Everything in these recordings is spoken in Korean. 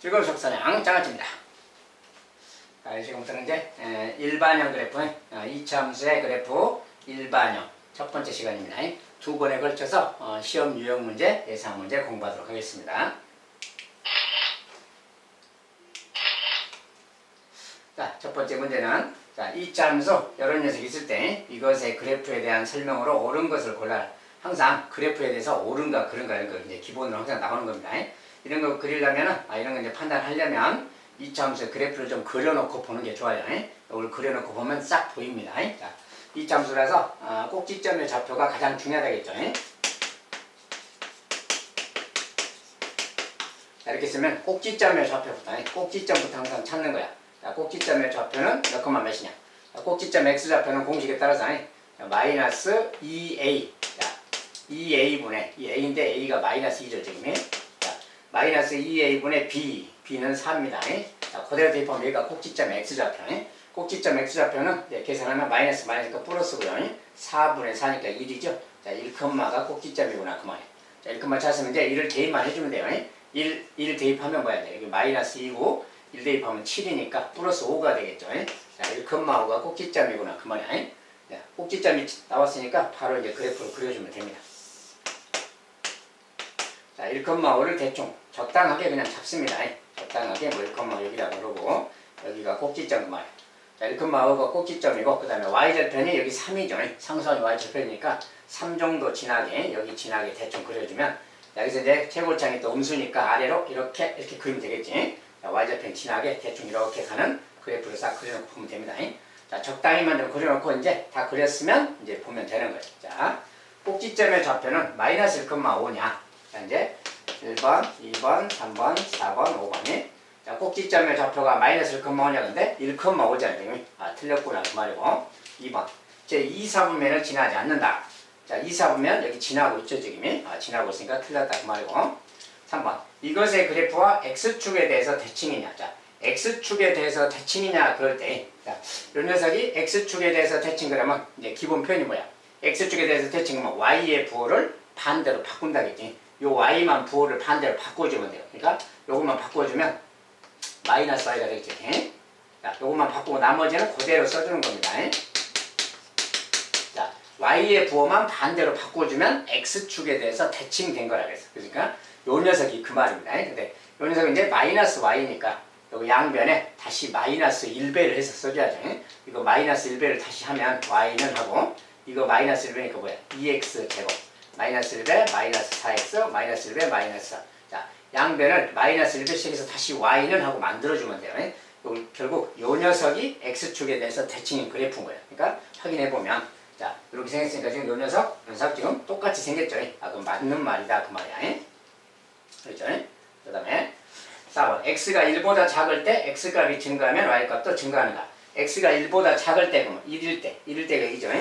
즐거운 속사냥 장아찌입니다. 지금부터는 이제 일반형 그래프, 이차함수의 그래프 일반형 첫 번째 시간입니다. 두 번에 걸쳐서 시험 유형 문제, 예상 문제 공부하도록 하겠습니다. 자, 첫 번째 문제는 이차함수 이런 녀석이 있을 때 이것의 그래프에 대한 설명으로 옳은 것을 골라. 항상 그래프에 대해서 옳은가 그른가 이런 거 이제 기본으로 항상 나오는 겁니다. 이런 거 그리려면은 이런 거 이제 판단하려면 이차함수의 그래프를 좀 그려놓고 보는 게 좋아요. 이걸 그려놓고 보면 싹 보입니다. 자, 이차함수라서 꼭지점의 좌표가 가장 중요하다겠죠. 자, 이렇게 쓰면 꼭지점의 좌표부터 꼭지점부터 항상 찾는 거야. 자, 꼭지점의 좌표는 몇 콤마 몇이냐. 자, 꼭지점 x좌표는 공식에 따라서 마이너스 2a. 자, 2a분의 이 a인데 a가 마이너스 2죠 지금. 자, 마이너스 2a분의 b. b는 4입니다. 자, 그대로 대입하면 여기가 꼭지점 x좌표. 꼭지점 x좌표는 계산하면 마이너스가 플러스고요. 4분의 4니까 1이죠. 자, 1컴마가 꼭지점이구나 그 말이에요. 자, 1컴마 찾으면 이제 1을 대입만 해주면 돼요. 1 대입하면 뭐야 돼? 여기 마이너스 2고 1 대입하면 7이니까 플러스 5가 되겠죠. 자, 1,5가 꼭지점이구나 그 말이야. 자, 꼭지점이 나왔으니까 바로 이제 그래프를 그려주면 됩니다. 자, 1,5를 대충 적당하게 그냥 잡습니다. 적당하게 뭐 1,5 여기라고 그러고 여기가 꼭지점 그 말이야. 자, 1,5가 꼭지점이고 그 다음에 y절편이 여기 3이죠. 상수함이 y절편이니까 3 정도 지나게 여기 지나게 대충 그려주면 여기서 이제 최고창이 또 음수니까 아래로 이렇게 그리면 되겠지. 자, y절편 지나게 대충 이렇게 가는 그래프를 싹 그려놓고 보면 됩니다. 자, 적당히만 좀 그려놓고 이제 다 그렸으면 이제 보면 되는 거예요. 자, 꼭지점의 좌표는 마이너스 1,5냐. 자, 이제 1번, 2번, 3번, 4번, 5번이. 자, 꼭지점의 좌표가 마이너스 1,5냐 근데 1,5잖아요. 틀렸구나 그 말이고. 2번. 제 2, 4분면을 지나지 않는다. 자, 2, 4분면 여기 지나고 있죠 지금. 지나고 있으니까 틀렸다 그 말이고. 3번. 이것의 그래프와 x축에 대해서 대칭이냐. 자, x축에 대해서 대칭이냐 그럴 때. 자, 이 녀석이 x축에 대해서 대칭 그러면 이제 기본 표현이 뭐야? x축에 대해서 대칭하면 y의 부호를 반대로 바꾼다겠지. 요 y만 부호를 반대로 바꿔주면 돼요. 그러니까 요것만 바꿔주면 마이너스 y가 되겠지. 자, 요것만 바꾸고 나머지는 그대로 써주는 겁니다. 자, y의 부호만 반대로 바꿔주면 x축에 대해서 대칭된 거라 그랬어. 그러니까 요 녀석이 그 말입니다. 근데 요 녀석은 이제 마이너스 y니까 요 양변에 다시 마이너스 1배를 해서 써줘야죠. 이거 마이너스 1배를 다시 하면 y는 하고 이거 마이너스 1배니까 뭐야? 2x 제곱 마이너스 1배 마이너스 4x 마이너스 1배 마이너스 4. 자, 양변을 마이너스 1배씩 해서 다시 y는 하고 만들어주면 돼요. 결국 요 녀석이 x축에 대해서 대칭인 그래프인 거예요. 그러니까 확인해보면 자, 이렇게 생겼으니까 지금 요 녀석 지금 똑같이 생겼죠. 그럼 맞는 말이다 그 말이야. 그렇죠? 그 다음에 4번 x가 1보다 작을 때 x값이 증가하면 y값도 증가하는가. x가 1보다 작을 때 그러면 1일 때가 여기죠.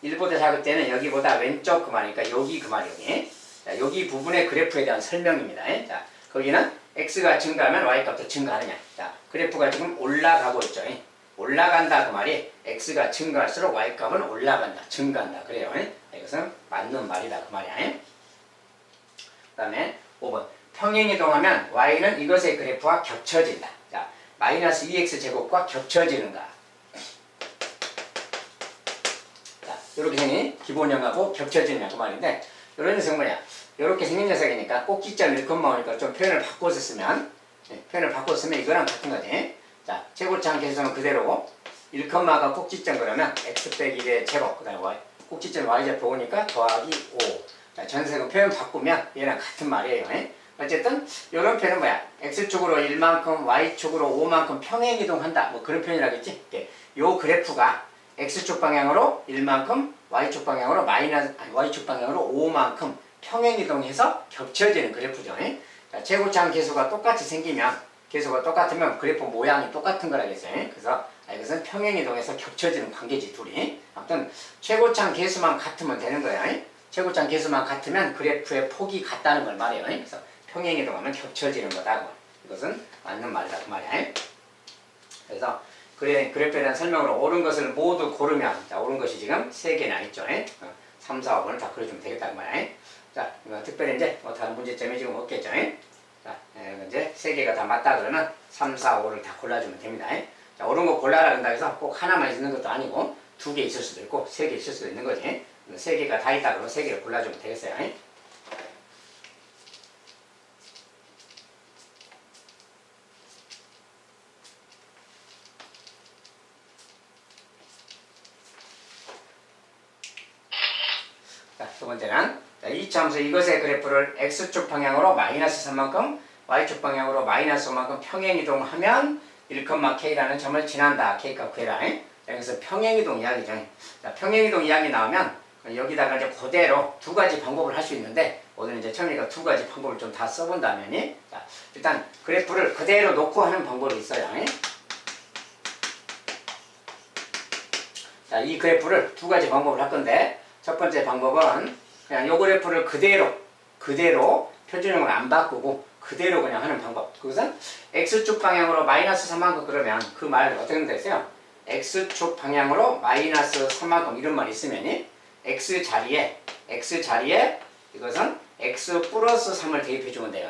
1보다 작을 때는 여기보다 왼쪽 그 말이니까 여기 그 말이 여기. 자, 여기 부분의 그래프에 대한 설명입니다. 자, 거기는 x가 증가하면 y값도 증가하느냐. 자, 그래프가 지금 올라가고 있죠. 올라간다 그 말이 x가 증가할수록 y값은 올라간다 증가한다 그래요. 이것은 맞는 말이다 그 말이야. 그 다음에 5번 평행이동하면 y는 이것의 그래프와 겹쳐진다. 자, 마이너스 2x 제곱과 겹쳐지는가. 자, 이렇게 생긴 기본형하고 겹쳐지느냐 그 말인데 이런 녀석은 뭐냐. 이렇게 생긴 녀석이니까 꼭지점 1,5니까 좀 표현을 바꿔서 쓰면 이거랑 같은 거지. 자, 최고창 계수는 그대로고 1,가 꼭지점 그러면 x 빼기 1의 제곱 그 다음에 y 꼭지점 y좌표 오니까 더하기 5. 자, 전색은 표현 바꾸면 얘랑 같은 말이에요. 어쨌든 이런 표현은 뭐야? x축으로 1만큼 y축으로 5만큼 평행이동한다 뭐 그런 표현이라겠지. 요 그래프가 x축 방향으로 1만큼 y축 방향으로 y축 방향으로 5만큼 평행이동해서 겹쳐지는 그래프죠. 자, 최고창 계수가 똑같이 생기면 계수가 똑같으면 그래프 모양이 똑같은 거라겠어요. 그래서 이것은 평행이동해서 겹쳐지는 관계지 둘이. 아무튼 최고창 계수만 같으면 되는 거야. 최고창 계수만 같으면 그래프의 폭이 같다는 걸 말해요. 그래서 평행이동하면 겹쳐지는 거다. 이것은 맞는 말이다 그 말이야. 그래서 그래프에 대한 설명으로 옳은 것을 모두 고르면 자, 옳은 것이 지금 3개나 있죠. 3, 4, 5번을 다 그려주면 되겠다 그 말이야. 자, 특별히 이제 다른 문제점이 지금 없겠죠. 자, 이제 세 개가 다 맞다 그러면 3, 4, 5를 다 골라주면 됩니다. 자, 옳은 거 골라라 한다 해서 꼭 하나만 있는 것도 아니고 2개 있을 수도 있고 3개 있을 수도 있는 거지. 3개가 다 있다 그러면 3개를 골라주면 되겠어요. 자, 두 번째는 이 함수 이것의 그래프를 x축 방향으로 마이너스 3만큼 y축 방향으로 마이너스 5만큼 평행이동하면 1,k라는 점을 지난다. k값 구해라. 여기서 평행이동 이야기죠. 자, 평행이동 이야기 나오면 여기다가 이제 그대로 두 가지 방법을 할 수 있는데 오늘 이제 처음이니까 두 가지 방법을 좀 다 써본다면이 자, 일단 그래프를 그대로 놓고 하는 방법이 있어요. 자, 이 그래프를 두 가지 방법을 할 건데 첫 번째 방법은 그냥 요 그래프를 그대로 표준형을 안 바꾸고 그대로 그냥 하는 방법. 그것은 x축 방향으로 마이너스 3만큼 그러면 그 말 어떻게 되세요? x축 방향으로 마이너스 3만큼 이런 말이 있으면 x 자리에 이것은 x 플러스 3을 대입해주면 돼요.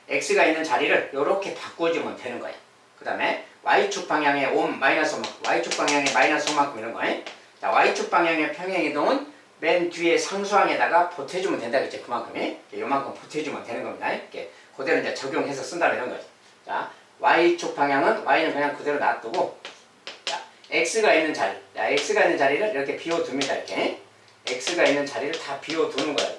x가 있는 자리를 이렇게 바꿔주면 되는 거예요. 그 다음에 y축 방향에 마이너스 5만큼, y축 방향에 마이너스 5만큼 이런 거예요. 자, y축 방향의 평행이동은 맨 뒤에 상수항에다가 보태주면 된다겠죠. 그만큼이. 요만큼 보태주면 되는 겁니다. 이렇게 그대로 이제 적용해서 쓴다면 이런 거죠. 자, y축 방향은 y는 그냥 그대로 놔두고, 자, x가 있는 자리, 자, x가 있는 자리를 이렇게 비워둡니다. 이렇게 x가 있는 자리를 다 비워두는 거예요.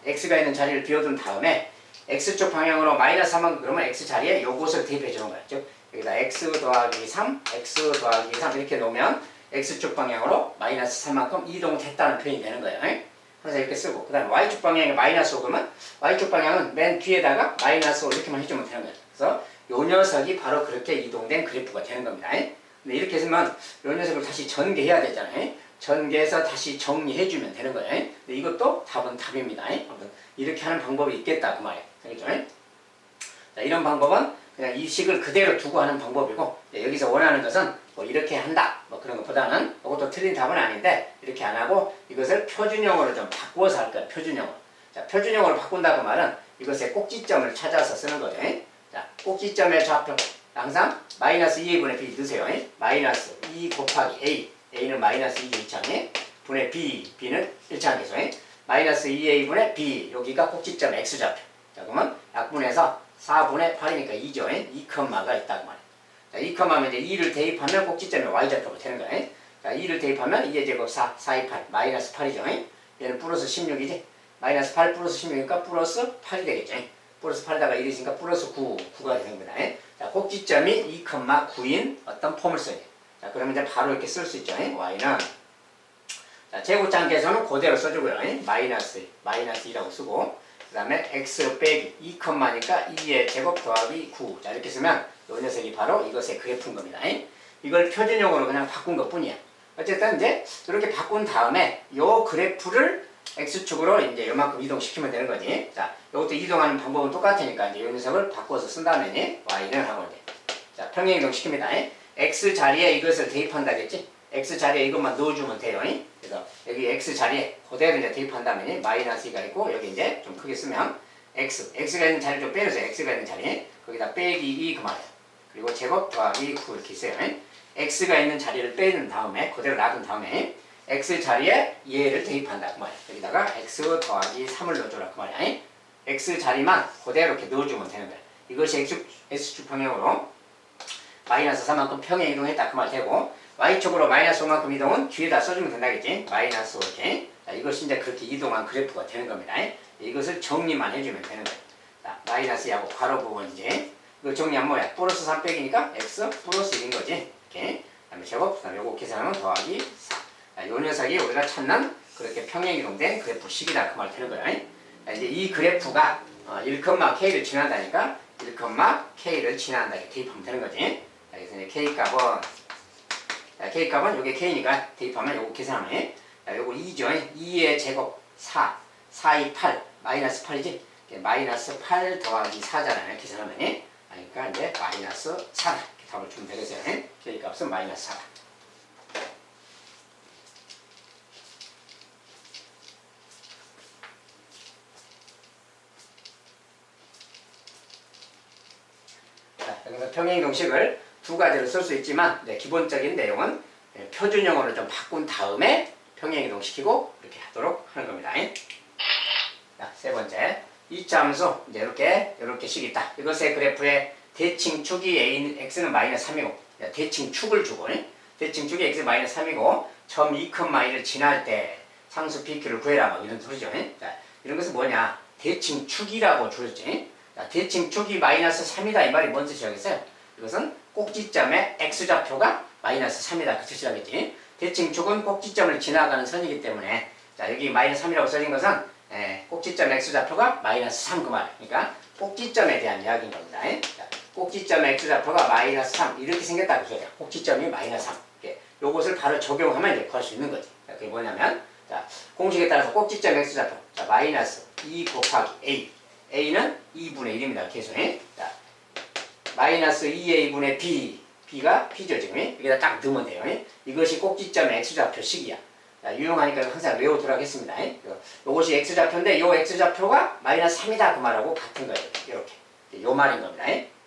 x가 있는 자리를 비워둔 다음에 x축 방향으로 마이너스 3만 그러면 x 자리에 요것을 대입해 주는 거예요. 즉 여기다 x 더하기 3, x 더하기 3 이렇게 놓으면 x축 방향으로 마이너스 3만큼 이동됐다는 표현이 되는 거예요. 그래서 이렇게 쓰고 그 다음에 y축 방향에 마이너스 5 그러면 y축 방향은 맨 뒤에다가 마이너스 5 이렇게만 해주면 되는 거예요. 그래서 요 녀석이 바로 그렇게 이동된 그래프가 되는 겁니다. 근데 이렇게 했으면 요 녀석을 다시 전개해야 되잖아요. 전개해서 다시 정리해주면 되는 거예요. 근데 이것도 답입니다. 이렇게 하는 방법이 있겠다 그 말이에요. 그렇죠? 자, 이런 방법은 그냥 이 식을 그대로 두고 하는 방법이고 여기서 원하는 것은 뭐 이렇게 한다 뭐 그런 것보다는 이것도 틀린 답은 아닌데 이렇게 안 하고 이것을 표준형으로 좀 바꾸어서 할 거예요. 표준형으로. 자, 표준형으로 바꾼다고 말은 이것의 꼭지점을 찾아서 쓰는 거죠. 자, 꼭지점의 좌표 항상 마이너스 2a분의 b 넣으세요. 마이너스 2 곱하기 a는 마이너스 2죠. 2차항에 분의 b는 1차항에서 마이너스 2a분의 b 여기가 꼭지점 x좌표. 자, 그러면 약분해서 4분의 8이니까 2죠. 2컴마가 있다고 말이에요. 자, 2컴마면 이제 2를 대입하면 꼭지점이 y좌표가 되는 거예요. 자, 2를 대입하면 2의 제곱 4, 4, 2, 8, 마이너스 8이죠. 얘는 플러스 16이지. 마이너스 8 플러스 16이니까 플러스 8이 되겠죠. 플러스 8에다가 1이 있으니까 플러스 9가 되는 겁니다. 자, 꼭지점이 2,9인 어떤 폼을 써야 돼요. 자, 그러면 이제 바로 이렇게 쓸 수 있죠. y는 자, 제곱장 계산은 그대로 써주고요. 마이너스 2라고 쓰고 그 다음에 x 빼기 2,니까 2의 제곱 더하기 9. 자, 이렇게 쓰면 이 녀석이 바로 이것의 그래프인 겁니다. 이걸 표준형으로 그냥 바꾼 것 뿐이야. 어쨌든 이제 이렇게 바꾼 다음에 이 그래프를 x축으로 이제 요만큼 이동시키면 되는 거지. 자, 이것도 이동하는 방법은 똑같으니까 이제 이 녀석을 바꿔서 쓴 다음에 y는 하고 이제 자, 평행 이동 시킵니다. x 자리에 이것을 대입한다겠지? x 자리에 이것만 넣어주면 돼요. 그래서 여기 x 자리에 그대로 이제 대입한다면 마이너스 2가 있고 여기 이제 좀 크게 쓰면 x가 있는 자리를 좀 빼주세요. x가 있는 자리에 거기다 빼기 2 그 말이에요. 그리고 제곱 더하기 9 이렇게 있어요. x가 있는 자리를 빼는 다음에 그대로 놔둔 다음에 x 자리에 얘를 대입한다 그 말이에요. 여기다가 x 더하기 3을 넣어줘라 그 말이에요. x 자리만 그대로 이렇게 넣어주면 되는 거예요. 이것이 x축 방향으로 마이너스 3만큼 평행 이동했다 그 말 되고 y축으로 마이너스 5만큼 이동은 뒤에다 써주면 된다겠지. 마이너스 5 이렇게. 자, 이것이 이제 그렇게 이동한 그래프가 되는 겁니다. 이것을 정리만 해주면 되는 거예요. 자, 마이너스 하고 괄호 부분 이제 이거 정리하면 뭐야? 플러스 3 빼기니까 x 플러스 1인 거지. 이렇게. 그다음에 제곱, 그다음에 요거 계산하면 더하기 4. 자, 요 녀석이 우리가 찾는 그렇게 평행 이동된 그래프 식이다 그 말 되는 거예요. 자, 이제 이 그래프가 1,k를 지난다니까 1,k를 지난다 이렇게 대입하면 되는 거지. 자, 그래서 이제 k값은 요게 k니까 대입하면 요거 계산하면 자, 요거 2죠. 2의 제곱 4, 4, 2, 8 마이너스 8이지. 마이너스 8 더하기 4잖아요. 계산하면 그러니까 이제 마이너스 4다 이렇게 답을 주면 되겠어요. k값은 마이너스 4다. 그래서 평행이동식을 두 가지로 쓸 수 있지만 기본적인 내용은 표준형으로 좀 바꾼 다음에 평행이동시키고 이렇게 하도록 하는 겁니다. 자, 세 번째. 이 함수 이제 이렇게 식이 있다. 이것의 그래프의 대칭축이 x는 마이너스 3이고 대칭축을 주고 대칭축이 x 마이너스 3이고 점 2,1을 지날 때 상수 PQ를 구해라 뭐 이런 소리죠. 자, 이런 것은 뭐냐? 대칭축이라고 줄였지. 자, 대칭축이 마이너스 3이다 이 말이 뭔 뜻이라겠어요? 이것은 꼭지점의 x좌표가 마이너스 3이다 그 뜻이라겠지. 대칭축은 꼭지점을 지나가는 선이기 때문에 자, 여기 마이너스 3이라고 써진 것은 꼭지점 x좌표가 마이너스 3 그 말. 그러니까 꼭지점에 대한 이야기인 겁니다. 자, 꼭지점 x좌표가 마이너스 3 이렇게 생겼다 그 소리야. 꼭지점이 마이너스 3. 요것을 바로 적용하면 이제 구할 수 있는 거지. 자, 그게 뭐냐면 자, 공식에 따라서 꼭지점 x좌표 자, 마이너스 2 곱하기 a a는 2분의 1입니다. 계속. 자, 마이너스 2a분의 b b가 p죠 지금. 여기다 딱 넣으면 돼요. 이것이 꼭지점 x좌표 식이야. 자, 유용하니까 항상 외우도록 하겠습니다. 요것이 x좌표인데 요 x좌표가 마이너스 3이다 그 말하고 같은 거예요. 이렇게. 요 말인 겁니다.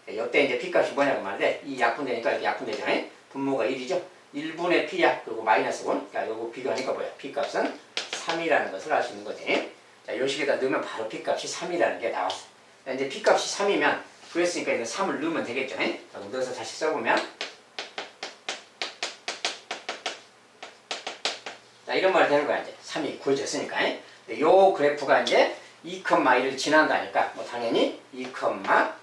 요때 이제 p값이 뭐냐고 말인데 이 약분되니까 이렇게 약분되죠. 분모가 1이죠. 1분의 p야. 그리고 마이너스 1. 그러니까 요거 비교하니까 뭐야? p값은 3이라는 것을 알 수 있는 거지. 자, 요 식에다 넣으면 바로 p값이 3이라는 게 나왔어. 자, 이제 p값이 3이면 구했으니까 이제 3을 넣으면 되겠죠. 자, 넣어서 다시 써보면 자, 이런 말이 되는 거야. 이제 3이 구해졌으니까. 요 그래프가 이제 2,1을 지난다니까 뭐 당연히 2,1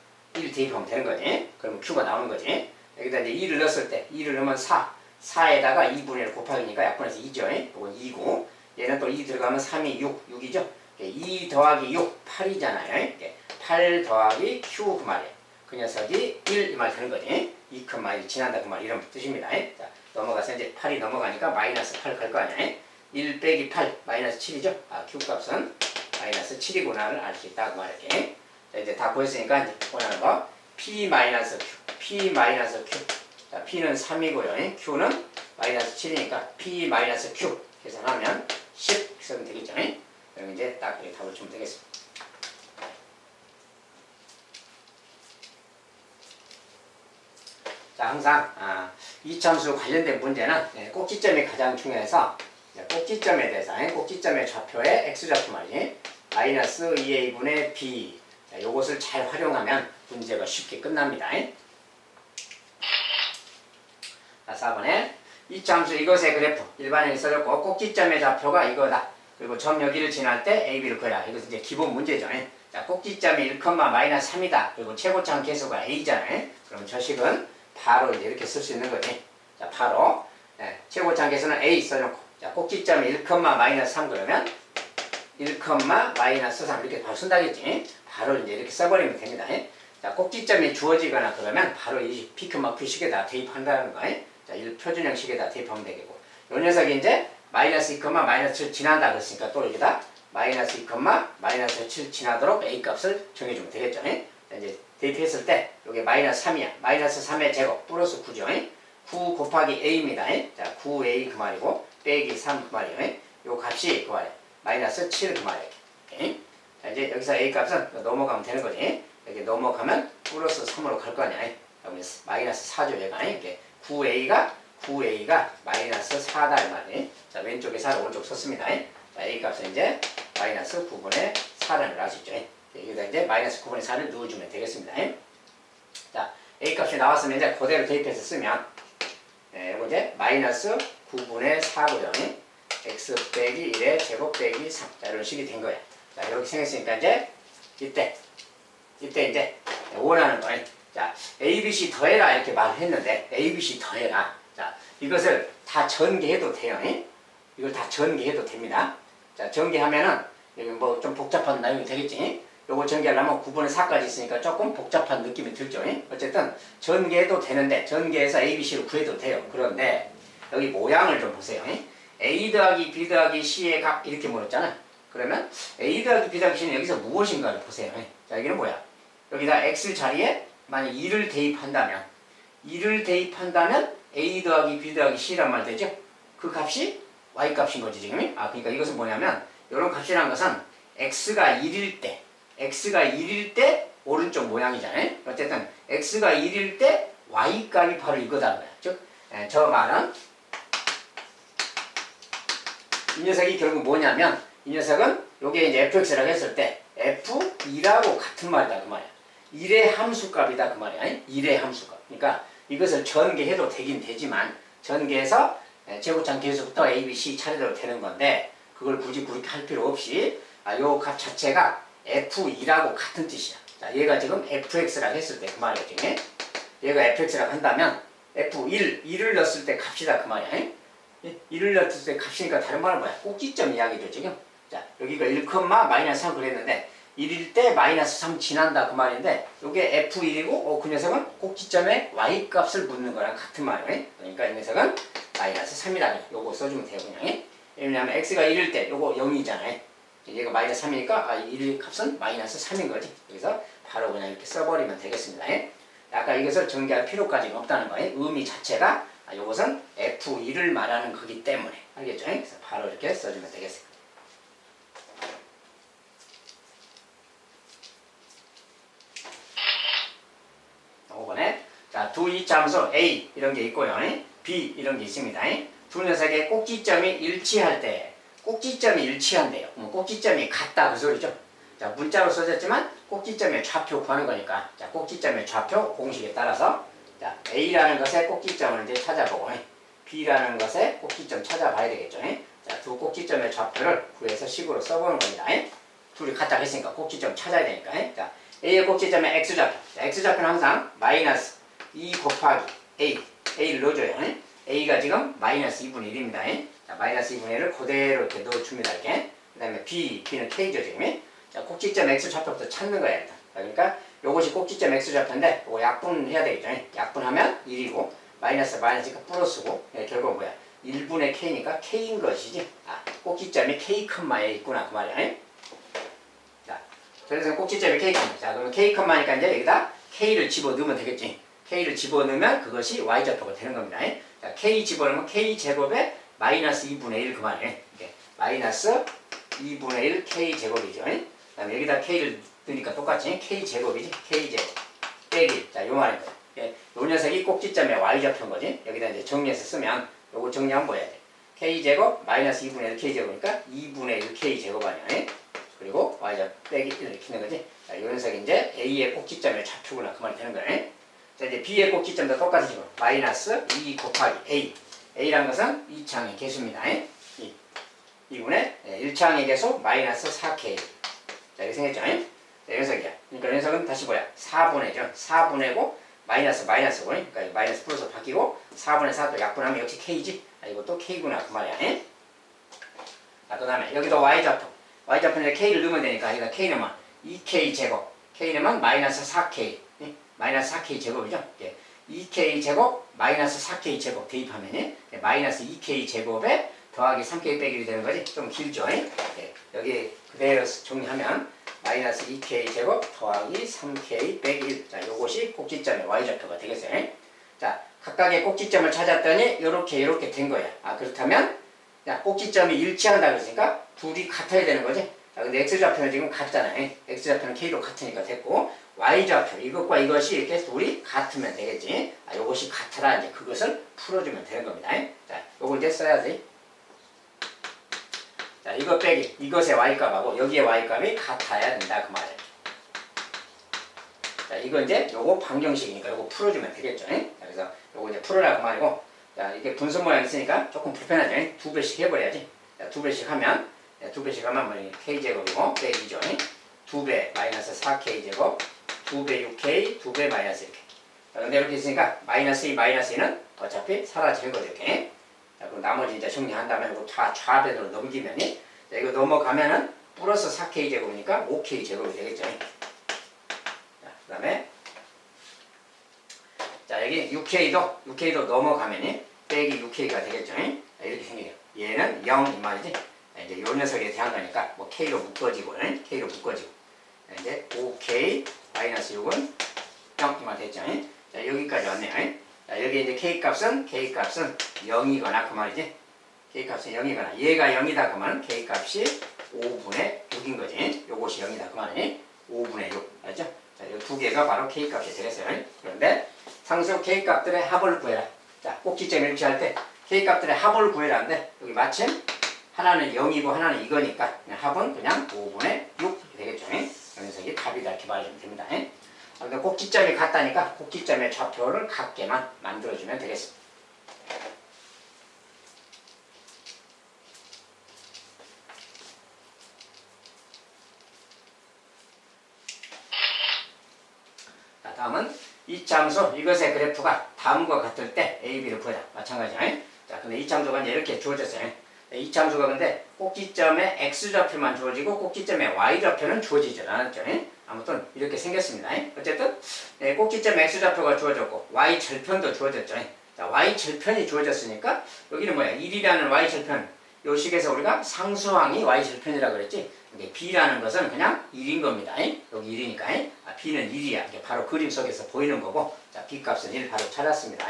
대입하면 되는 거지. 그러면 Q가 나오는 거지. 여기다 이제 2를 넣었을 때 2를 넣으면 4에다가 2분의 1 곱하기니까 약분해서 2죠. 이건 2고 얘는 또 2 들어가면 3이 6이죠. 2 더하기 6, 8이잖아요. 8 더하기 Q 그 말이에요. 그 녀석이 1 이 말 되는 거지. 2,1 지난다 그 말 이런 뜻입니다. 자, 넘어가서 이제 8이 넘어가니까 마이너스 8 갈 거 아니야. 1 빼기 8 마이너스 7이죠. 아, Q 값은 마이너스 7이구나를 알 수 있다 그 말이에요. 자, 이제 다 구했으니까 이제 원하는 거 P 마이너스 Q, P 마이너스 Q. 자, P는 3이고요. Q는 마이너스 7이니까 P 마이너스 Q 계산하면 10 쓰면 되겠죠. 그럼 이제 딱 답을 주면 되겠습니다. 자, 항상 이참수 관련된 문제는 꼭지점이 가장 중요해서 꼭지점에 대해서 꼭지점의 좌표의 x좌표 말이지 마이너스 2a분의 b 자, 요것을 잘 활용하면 문제가 쉽게 끝납니다. 자, 4번에 이참수 이것의 그래프 일반형이 써졌고 꼭지점의 좌표가 이거다. 그리고 점 여기를 지날 때 ab를 구해라. 이것은 이제 기본 문제죠. 자, 꼭지점이 1, 마이너스 3이다. 그리고 최고점 계수가 a잖아요. 그럼 저 식은 바로 이제 이렇게 쓸 수 있는 거지. 자, 바로 최고점 계수는 a 써놓고 자, 꼭지점이 1, 마이너스 3 그러면 1, 마이너스 3 이렇게 바로 쓴다겠지. 바로 이제 이렇게 써버리면 됩니다. 자, 꼭지점이 주어지거나 그러면 바로 이 PQ 식에다 대입한다는 거. 자, 이 표준형 식에다 대입하면 되겠고. 요 녀석이 이제 마이너스 2, 마이너스 7 지난다 그랬으니까 또 여기다 마이너스 2, 마이너스 7 지나도록 a 값을 정해주면 되겠죠. 자, 이제 대입했을 때 이게 마이너스 3이야. 마이너스 3의 제곱 플러스 9죠. 9 곱하기 a입니다. 자, 9a 그 말이고 빼기 3 그 말이에요. 요 값이 그 말이에요. 마이너스 7 그 말이에요. 자, 이제 여기서 a 값은 넘어가면 되는 거지. 여기 넘어가면 플러스 3으로 갈 거 아니야. 마이너스 4죠. 얘가. 이렇게 9a가 마이너스 4다 이 말이에요. 자, 왼쪽에 4를 오른쪽 썼습니다. 자, a 값은 이제 마이너스 9분의 4라는 걸 알 수 있죠. 여기다 이제 마이너스 9분의 4를 넣어주면 되겠습니다. 자, a 값이 나왔으면 이제 그대로 대입해서 쓰면 이거 이제 마이너스 9분의 4고요. x 빼기 1의 제곱 빼기 3. 자, 이런 식이 된 거야. 자, 이렇게 생겼으니까 이제 이때 이제 원하는 거. 자, a, b, c 더해라 이렇게 말을 했는데 a, b, c 더해라. 자, 이것을 다 전개해도 돼요. 이걸 다 전개해도 됩니다. 자, 전개하면은 여기 뭐 좀 복잡한 내용이 되겠지. 요거 전개하려면 9분의 4까지 있으니까 조금 복잡한 느낌이 들죠. 어쨌든 전개해도 되는데 전개해서 a, b, c를 구해도 돼요. 그런데 여기 모양을 좀 보세요. a 더하기 b 더하기 c의 값 이렇게 물었잖아. 그러면 a 더하기 b 더하기 c는 여기서 무엇인가를 보세요. 자, 여기는 뭐야? 여기다 x 자리에 만약 2를 대입한다면 a 더하기 b 더하기 c란 말 되죠? 그 값이 y 값인 거지 지금. 그러니까 이것은 뭐냐면 이런 값이라는 것은 x가 1일 때 오른쪽 모양이잖아요. 어쨌든 x가 1일 때 y값이 바로 이거다는 거야. 즉, 저 말은 이 녀석이 결국 뭐냐면 이 녀석은 요게 이제 fx라고 했을 때 f2라고 같은 말이다 그 말이야. 1의 함수값이다 그 말이야. 1의 함수값. 그러니까 이것을 전개해도 되긴 되지만 전개해서 제곱장 계수부터 a, b, c 차례대로 되는 건데 그걸 굳이 그렇게 할 필요 없이 요 값 자체가 f2라고 같은 뜻이야. 자, 얘가 지금 fx라고 했을 때 그 말이야. 지금 얘가 fx라고 한다면 f1, 1을 넣었을 때 값이다 그 말이야. 1을 넣었을 때 값이니까 다른 말은 뭐야? 꼭지점 이야기죠 지금. 자, 여기가 1, 마이너스 3 그랬는데 1일 때 마이너스 3 지난다 그 말인데 요게 f1이고 그 녀석은 꼭지점에 y값을 묻는 거랑 같은 말이에요. 그러니까 이 녀석은 마이너스 3이라고 요거 써주면 돼요 그냥. 왜냐하면 x가 1일 때 요거 0이잖아요. 얘가 마이너스 3이니까 1의 값은 마이너스 3인 거지. 그래서 바로 그냥 이렇게 써버리면 되겠습니다. 아까 이것을 전개할 필요까지는 없다는 거예요. 의미 자체가 이것은 f1을 말하는 거기 때문에. 알겠죠? 그래서 바로 이렇게 써주면 되겠습니다. 이번에 자, 두 이차함수 A 이런 게 있고요. B 이런 게 있습니다. 두 녀석의 꼭지점이 일치할 때 꼭지점이 일치한대요. 꼭지점이 같다 그 소리죠. 자, 문자로 써졌지만 꼭지점의 좌표 구하는 거니까 자, 꼭지점의 좌표 공식에 따라서 자, A라는 것의 꼭지점을 이제 찾아보고 B라는 것의 꼭지점 찾아봐야 되겠죠. 자, 두 꼭지점의 좌표를 구해서 식으로 써보는 겁니다. 둘이 같다고 했으니까 꼭지점 찾아야 되니까. 자, A의 꼭지점의 X좌표. 자, X좌표는 항상 마이너스 2 곱하기 A를 넣어줘요. A가 지금 마이너스 2분의 1입니다. 자, 마이너스 2분의 1을 그대로 이렇게 넣어줍니다. 이렇게. 그 다음에 B는 K죠, 지금. 자, 꼭지점 X좌표부터 찾는 거야, 일단. 그러니까 요것이 꼭지점 X좌표인데, 요거 약분해야 되겠죠. 약분하면 1이고, 마이너스가 플러스고, 결국 뭐야? 1분의 K니까 K인 것이지. 꼭지점이 K컴마에 있구나, 그 말이야. 자, 그래서 꼭지점이 K컴마. 자, 그러면 K컴마니까 이제 여기다 K를 집어넣으면 되겠지. K를 집어넣으면 그것이 Y좌표가 되는 겁니다. 자, K 집어넣으면 K제곱에 마이너스 2분의 1 그 말이에요. 마이너스 2분의 1 K제곱이죠. 그 다음에 여기다 K를 넣으니까 똑같이 K제곱이지. K제곱 빼기. 자, 요 말인 거야. 요 녀석이 꼭지점의 Y좌표인 거지. 여기다 이제 정리해서 쓰면 요거 정리하면 뭐 해야 돼? K제곱 마이너스 2분의 1 K제곱이니까 2분의 1 K제곱 아니야. 그리고 Y좌표 빼기 1 이렇게 있는 거지. 자, 요 녀석이 이제 A의 꼭지점의 좌표구나 그 말이 되는 거야. 자, 이제 B의 꼭지점도 똑같이 지금 마이너스 2 곱하기 A. A라는 것은 2차항의 개수입니다. 2분의 1차항의 개수 마이너스 4K. 자, 이렇게 생겼죠? 자, 녀석이야. 그러니까 녀석은 다시 뭐야? 4분의죠. 4분의고 마이너스고 그러니까 마이너스 플러스 바뀌고 4분의 4도 약분하면 역시 K지. 이것도 K구나 그 말이야. 자, 그 다음에 여기도 Y좌표. Y좌표는 K를 넣으면 되니까 여기가 K는 2K 제곱. K는 마이너스 4K. 마이너스 4K 제곱이죠. 2K 제곱 마이너스 4K 제곱 대입하면 마이너스 2K 제곱에 더하기 3K 빼기 되는 거지. 좀 길죠. 여기 그대로 정리하면 마이너스 2K 제곱 더하기 3K 빼기 1. 자, 요것이 꼭지점의 Y좌표가 되겠어요. 자, 각각의 꼭지점을 찾았더니 요렇게 된 거야. 그렇다면 자, 꼭지점이 일치한다 그랬으니까 둘이 같아야 되는 거지. 자, 근데 X좌표는 지금 같잖아요. X좌표는 K로 같으니까 됐고 Y좌표 이것과 이것이 이렇게 둘이 같으면 되겠지. 요것이 같아라 이제 그것을 풀어주면 되는 겁니다. 자, 요걸 이제 써야지. 자, 이거 빼기 이것의 Y값하고 여기의 Y값이 같아야 된다 그 말이에요. 자, 이거 이제 요거 방정식이니까 요거 풀어주면 되겠죠. 자, 그래서 요거 이제 풀어라 그 말이고. 자, 이게 분수 모양이 있으니까 조금 불편하죠. 두 배씩 해버려야지. 자, 두 배씩 하면 뭐 K제곱이고 빼기죠. 2배 마이너스 4K제곱 2배 6K 2배 마이너스 이렇게. 자, 근데 이렇게 있으니까 마이너스 2 마이너스 2는 어차피 사라지는 거죠. 이렇게. 자, 그럼 나머지 이제 정리한 다음에 이거 다 좌변으로 넘기면 자, 이거 넘어가면은 플러스 4K제곱이니까 5K제곱이 되겠죠. 자, 그 다음에 자, 여기 6K도 넘어가면 빼기 6K가 되겠죠. 자, 이렇게 생겨요. 얘는 0 이 말이지. 자, 이제 요 녀석에 대한 거니까 뭐 K로 묶어지고 이제 5K 마이너스 6은 0 이 말 됐죠. 자, 여기까지 왔네요. 자, 여기 이제 K값은 0이거나 그 말이지. K값은 0이거나 얘가 0이다 그 말은 K값이 5분의 6인 거지. 요것이 0이다 그 말이니 5분의 6 알죠? 자, 이 두 개가 바로 K값이 되겠어요. 그런데 상수 k 값들의 합을 구해라. 자, 꼭지점 이렇게 할 때 k 값들의 합을 구해라는데 여기 마침 하나는 0이고 하나는 이거니까 그냥 합은 그냥 5분의 6 이렇게 되겠죠. 이 녀석이 답이다 이렇게 말하면 됩니다. 근데 꼭지점이 같다니까 꼭지점의 좌표를 같게만 만들어주면 되겠습니다. 자, 다음은 이참수 이것의 그래프가 다음과 같을 때 A, B를 구해라. 마찬가지야. 자, 근데 이참수가 이제 이렇게 주어졌어요. 이참수가 근데 꼭지점의 X좌표만 주어지고 꼭지점의 Y좌표는 주어지지 않았죠. 아무튼 이렇게 생겼습니다. 어쨌든 꼭지점 X좌표가 주어졌고 Y절편도 주어졌죠. 자, Y절편이 주어졌으니까 여기는 뭐야? 1이라는 Y절편 요 식에서 우리가 상수항이 Y절편이라고 그랬지. 근데 B라는 것은 그냥 1인 겁니다. 여기 1이니까 B는 1이야. 이게 바로 그림 속에서 보이는 거고 자, B 값은 1 바로 찾았습니다.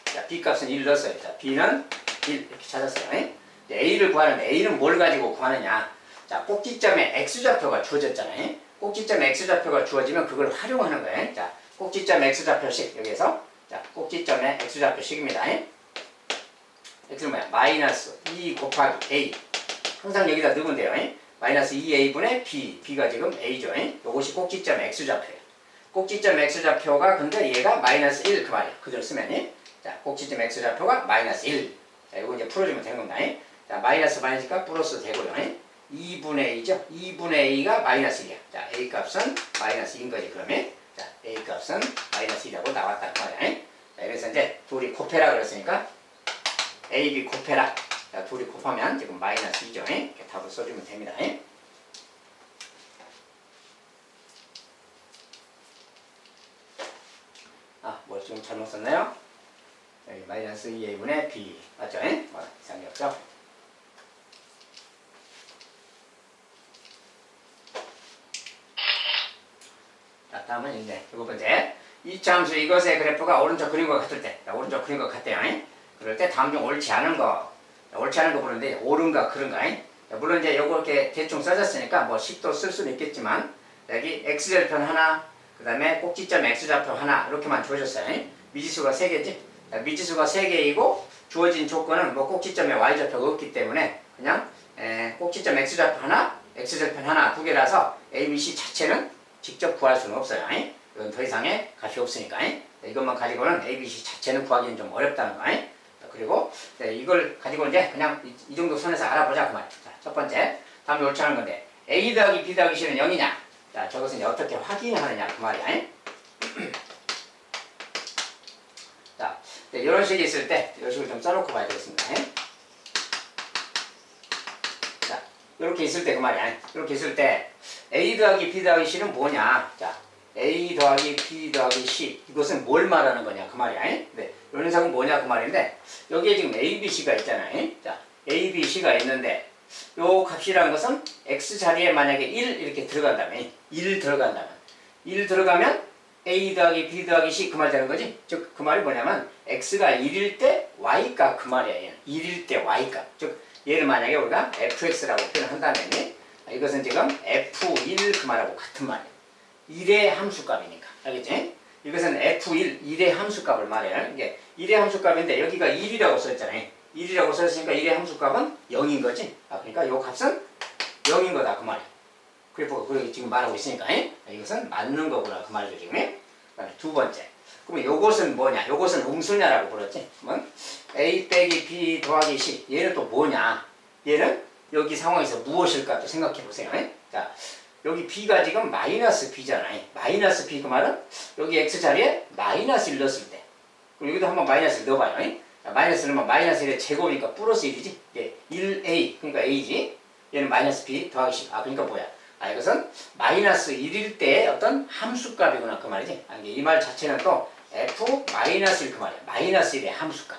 자, B 값은 1 넣었어요. 자, B는 1 이렇게 찾았어요. A를 구하는데 A는 뭘 가지고 구하느냐? 자, 꼭지점에 X좌표가 주어졌잖아요. 꼭지점 X좌표가 주어지면 그걸 활용하는 거예요. 자, 꼭지점 X좌표식 여기에서 자, 꼭지점의 X좌표식입니다. X는 뭐야? 마이너스 2 곱하기 A 항상 여기다 넣으면 돼요. 마이너스 2A분의 B B가 지금 A죠. 이것이 꼭지점 X좌표예요. 꼭지점 X좌표가 근데 얘가 마이너스 1 그 말이에요. 그대로 쓰면 자, 꼭지점 X좌표가 마이너스 1 자, 이거 이제 풀어주면 되는 겁니다. 자, 마이너스가 플러스 되고요. 2분의 A죠. 2분의 A가 마이너스 1이야. 자, A 값은 마이너스 2인 거지, 그러면. 자, A 값은 마이너스 2라고 나왔다. 그 말이야. 자, 그래서 이제 둘이 곱해라 그랬으니까 A, B 곱해라. 자, 둘이 곱하면 지금 마이너스 2죠. 이렇게 답을 써주면 됩니다. 아, 뭐 지금 잘못 썼나요? 여기 마이너스 2A분의 B. 맞죠? 뭐, 이상이 없죠? 자, 다음은 이제 7번째. 이참수 이것의 그래프가 오른쪽 그림과 같을 때, 자, 오른쪽 그림과 같대요. 그럴 때 다음 중 옳지 않은 거, 옳지 않은 거 보는데 옳은가 그런가. 자, 물론 이제 요거 이렇게 대충 써졌으니까 뭐 10도 쓸 수는 있겠지만 여기 X절편 하나, 그 다음에 꼭지점 X좌표 하나 이렇게만 주어졌어요. 미지수가 3개지. 자, 미지수가 3개이고 주어진 조건은 뭐 꼭지점에 Y좌표가 없기 때문에 그냥 꼭지점 X좌표 하나, X절편 하나 두 개라서 A, B, C 자체는 직접 구할 수는 없어요. 이건 더 이상의 값이 없으니까. 이것만 가지고는 A, B, C 자체는 구하기는 좀 어렵다는 거. 그리고 이걸 가지고 이제 그냥 이 정도 선에서 알아보자 그 말이야. 자, 첫 번째 다음에 옳지 않은 건데 A 더하기 B 더하기 C는 0이냐? 자, 저것은 이제 어떻게 확인하느냐 그 말이야. 자, 이런 식이 있을 때 이런 식으로 좀 써놓고 봐야 되겠습니다. 자, 이렇게 있을 때 그 말이야. 이렇게 있을 때 A 더하기 B 더하기 C는 뭐냐? 자, A 더하기 B 더하기 C 이것은 뭘 말하는 거냐 그 말이야. 네, 이 녀석은 뭐냐 그 말인데 여기에 지금 A, B, C가 있잖아요. 자, A, B, C가 있는데 요 값이라는 것은 X 자리에 만약에 1 이렇게 들어간다면 1 들어가면 A 더하기 B 더하기 C 그 말 되는 거지. 즉 그 말이 뭐냐면 X가 1일 때 Y값 그 말이야. 얘는 1일 때 Y값. 즉 얘를 만약에 우리가 FX라고 표현한다면 이것은 지금 F1 그 말하고 같은 말이야. 1의 함수값이니까. 알겠지? 이것은 F1, 1의 함수값을 말해요. 이게 1의 함수값인데 여기가 1이라고 써있잖아요. 1이라고 써있으니까 1의 함수값은 0인 거지. 아, 그러니까 이 값은 0인 거다. 그 말이야. 그리고 지금 말하고 있으니까 이것은 맞는 거구나. 그 말이죠. 지금. 두 번째. 그러면 요것은 뭐냐? 요것은 음수냐라고 불렀지. 그러면 A 빼기 B 더하기 C. 얘는 또 뭐냐? 얘는 여기 상황에서 무엇일까? 또 생각해 보세요. 자. 여기 B가 지금 마이너스 B잖아요. 마이너스 B 그 말은 여기 X 자리에 마이너스 1 넣었을 때 그리고 여기도 한번 마이너스 1 넣어봐요. 마이너스 넣으면 마이너스 1의 제곱이니까 플러스 1이지. 예, 1A 그러니까 A지. 얘는 마이너스 B 더하기 C. 아, 그러니까 뭐야? 아, 이것은 마이너스 1일 때의 어떤 함수값이구나 그 말이지. 아, 이 말 자체는 또 F 마이너스 1 그 말이야. 마이너스 1의 함수값.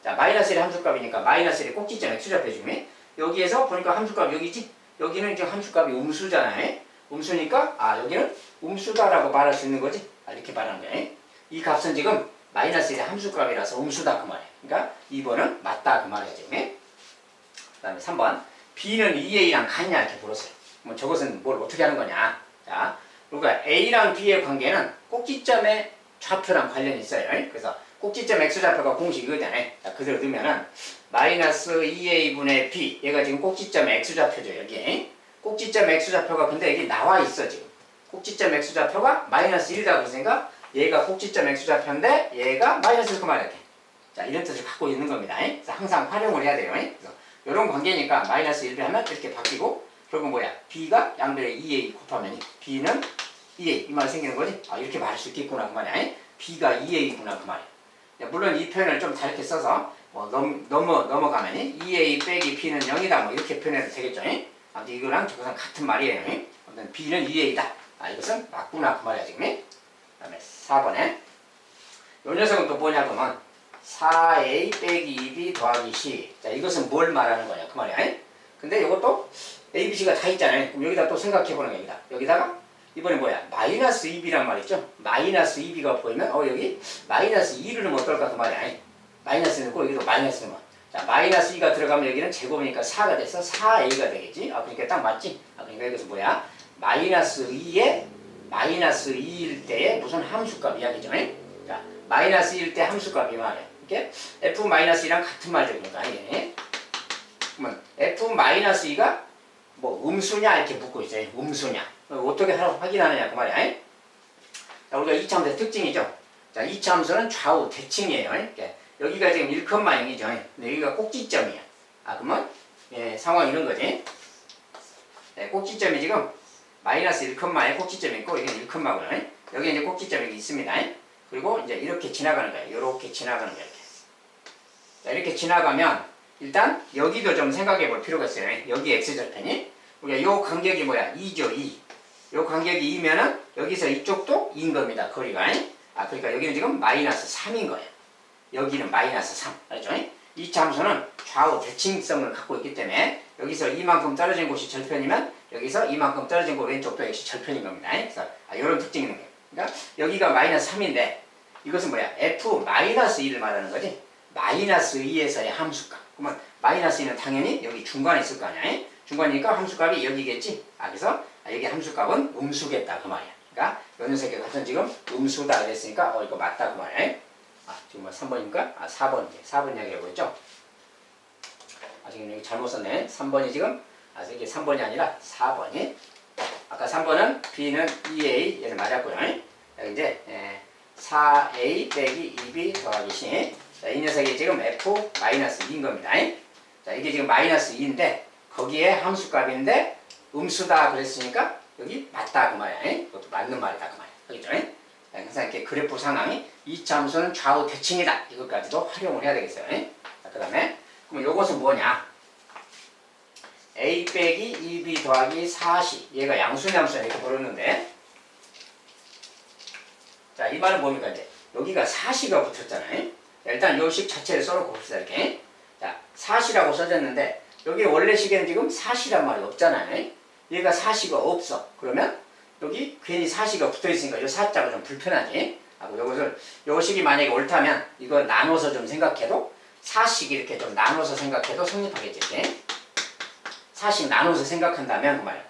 자, 마이너스 1의 함수값이니까 마이너스 1의 꼭지점 X좌표 중에 여기에서 보니까 함수값 여기지. 여기는 지금 함수값이 음수잖아요. 음수니까 아, 여기는 음수다라고 말할 수 있는 거지. 아, 이렇게 말하는 거야. 이 값은 지금 마이너스 1의 함수값이라서 음수다 그 말이야. 그러니까 2번은 맞다 그 말이야 지금. 그 다음에 3번 B는 2A랑 같냐 이렇게 물었어요. 그럼 저것은 뭘 어떻게 하는 거냐. 자, 그러니까 A랑 B의 관계는 꼭지점의 좌표랑 관련이 있어요. 그래서 꼭지점 x좌표가 공식 이거잖아요. 자, 그대로 넣으면은 마이너스 2a분의 b 얘가 지금 꼭지점 x좌표죠. 여기 꼭지점 x좌표가 근데 여기 나와 있어 지금. 꼭지점 x좌표가 마이너스 1이라고 했으니까 얘가 꼭지점 x좌표인데 얘가 마이너스 1 말이야. 자, 이런 뜻을 갖고 있는 겁니다. 그래서 항상 활용을 해야 돼요. 그래서 이런 관계니까 마이너스 1배 하면 이렇게 바뀌고 결국 뭐야? b가 양변에 2a 곱하면 b는 2a 이 말이 생기는 거지? 아, 이렇게 말할 수 있겠구나 그 말이야. b가 2a구나 그 말이야. 물론 이 표현을 좀 다르게 써서 뭐 넘어가면 2a 빼기 b는 0이다 뭐 이렇게 표현해도 되겠죠. 아무튼 이거랑 저거랑 같은 말이에요. 아무튼 b는 2a다. 아, 이것은 맞구나 그 말이야 지금. 그 다음에 4번에 이 녀석은 또 뭐냐 그러면 4a 빼기 2b 더하기 c. 자, 이것은 뭘 말하는 거냐 그 말이야. 근데 이것도 a, b, c가 다 있잖아요. 그럼 여기다 또 생각해보는 거야. 여기다가 이번에 뭐야? 마이너스 2b란 말이죠. 마이너스 2b가 보이면 여기 마이너스 2를 넣으면 어떨까 그 말이야. 마이너스 넣고 여기도 마이너스 넣으면 자, 마이너스 2가 들어가면 여기는 제곱이니까 4가 돼서 4a가 되겠지. 아, 그러니까 딱 맞지? 아, 그러니까 이것은 뭐야? 마이너스 2에 마이너스 2일 때의 무슨 함수값 이야기죠. 자, 마이너스 2일 때 함수값이 말이야. 이렇게 f-2랑 같은 말이죠. 그러니까 그러면 f-2가 뭐 음수냐 이렇게 묻고 있어요. 음수냐. 어떻게 확인하느냐 그 말이야. 자, 우리가 이차함수의 특징이죠. 자, 이차함수는 좌우 대칭이에요. 여기가 지금 1,0이죠. 근데 여기가 꼭지점이야. 아, 그러면 상황 이런 거지. 꼭지점이 지금 마이너스 1,에 꼭지점이 있고 여기는 1,고요. 여기 이제 꼭지점이 있습니다. 그리고 이제 이렇게 지나가는 거예요. 이렇게 지나가는 거예요. 자, 이렇게 지나가면 일단 여기도 좀 생각해 볼 필요가 있어요. 여기 x절편이 우리가 요 간격이 뭐야? 2죠. 2. 요 간격이 2면은 여기서 이쪽도 2인 겁니다. 거리가. 아, 그러니까 여기는 지금 마이너스 3인 거예요. 여기는 마이너스 3. 알죠? 이 함수는 좌우 대칭성을 갖고 있기 때문에 여기서 이만큼 떨어진 곳이 절편이면 여기서 이만큼 떨어진 곳 왼쪽도 역시 절편인 겁니다. 그래서 이런 특징이 있는 거예요. 그러니까 여기가 마이너스 3인데 이것은 뭐야? f-2를 말하는 거지. 마이너스 2에서의 함수값. 그러면 마이너스 2는 당연히 여기 중간에 있을 거 아니야? 중간이니까 함수값이 여기겠지. 아, 그래서 여기 함수값은 음수겠다 그 말이야. 그러니까 요 녀석의 값은 지금 음수다 그랬으니까 이거 맞다 그 말이야. 아, 지금 뭐 3번입니까? 아, 4번 이야기하고 있죠. 아, 지금 여기 잘못 썼네. 3번이 지금 이게 3번이 아니라 4번이. 아까 3번은 b는 2a 얘를 맞았고요. 여기 이제 4a 빼기 2b 더하기 c. 자, 이 녀석이 지금 f-2인 겁니다. 자, 이게 지금 마이너스 2인데 거기에 함수값인데 음수다 그랬으니까 여기 맞다 그 말이야. 그것도 맞는 말이다 그 말이야. 알겠죠? 항상 이렇게 그래프 상황이 이차 함수는 좌우 대칭이다. 이것까지도 활용을 해야 되겠어요. 자, 그 다음에 그럼 요것은 뭐냐? a 빼기 2b 더하기 4c. 얘가 양수냐 함수냐 이렇게 부르는데 자, 이 말은 뭡니까 이제 여기가 4c가 붙었잖아요. 일단 요 식 자체를 써놓고 봅시다. 이렇게 자, 4c라고 써졌는데 여기 원래 식에는 지금 4c란 말이 없잖아요. 얘가 4c가 없어. 그러면 여기 괜히 4c가 붙어있으니까 이 4자가 좀 불편하지. 하고 요것을 요 식이 만약에 옳다면 이거 나눠서 좀 생각해도 4식 이렇게 좀 나눠서 생각해도 성립하겠지. 이렇게 4식 나눠서 생각한다면 그 말이야.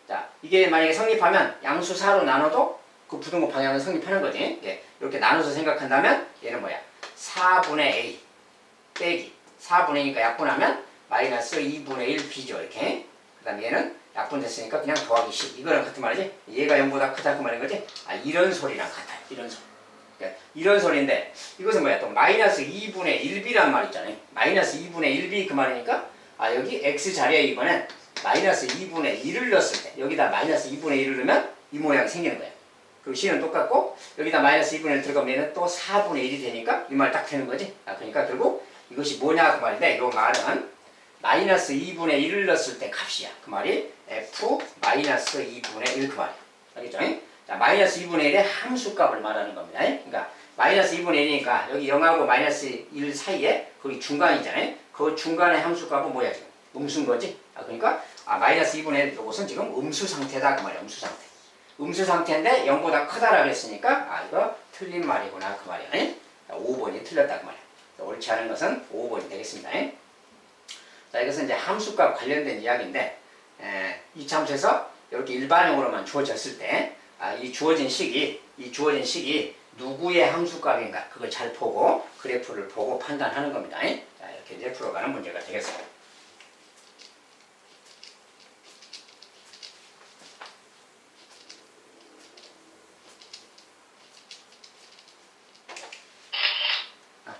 자, 이게 만약에 성립하면 양수 4로 나눠도 그 부등호 방향은 성립하는 거지. 이렇게 나눠서 생각한다면 얘는 뭐야? 4분의 a 빼기 4분의 2니까 약분하면 마이너스 2분의 1 b죠. 이렇게. 그 다음에 얘는 약분됐으니까 그냥 더하기 10. 이거랑 같은 말이지. 얘가 0보다 크다 그 말인 거지. 아, 이런 소리랑 같아요. 이런 소리. 그러니까 이런 소리인데 이것은 뭐야? 또 마이너스 2분의 1b란 말 있잖아요. 마이너스 2분의 1b 그 말이니까 아, 여기 x 자리에 이번엔 마이너스 2분의 1을 넣었을 때 여기다 마이너스 2분의 1을 넣으면 이 모양이 생기는 거예요. 그리고 c는 똑같고 여기다 마이너스 2분의 1 들어가면 얘는 또 4분의 1이 되니까 이 말 딱 되는 거지. 아, 그러니까 결국 이것이 뭐냐 그 말인데 이 말은 마이너스 2분의 1을 넣었을 때 값이야. 그 말이 f 마이너스 2분의 1 그 말이야. 알겠죠? 자, 마이너스 2분의 1의 함수값을 말하는 겁니다. 그러니까 마이너스 2분의 1이니까 여기 0하고 마이너스 1 사이에 거기 중간이잖아요. 그 중간의 함수값은 뭐야 지금? 음수인 거지. 아, 그러니까 마이너스 2분의 1 이것은 지금 음수 상태다 그 말이야. 음수 상태. 음수 상태인데 0보다 크다라고 했으니까 이거 틀린 말이구나 그 말이야. 자, 5번이 틀렸다 그 말이야. 옳지 않은 것은 5번이 되겠습니다. 자, 이것은 이제 함수값 관련된 이야기인데 이 함수에서 이렇게 일반형으로만 주어졌을 때 이 주어진 식이 이 주어진 식이 누구의 함수값인가 그걸 잘 보고 그래프를 보고 판단하는 겁니다. 자, 이렇게 이제 풀어가는 문제가 되겠습니다.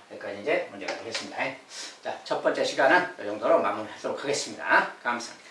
여기까지 이제 문제가 되겠습니다. 자, 첫 번째 시간은 이 정도로 마무리하도록 하겠습니다. 감사합니다.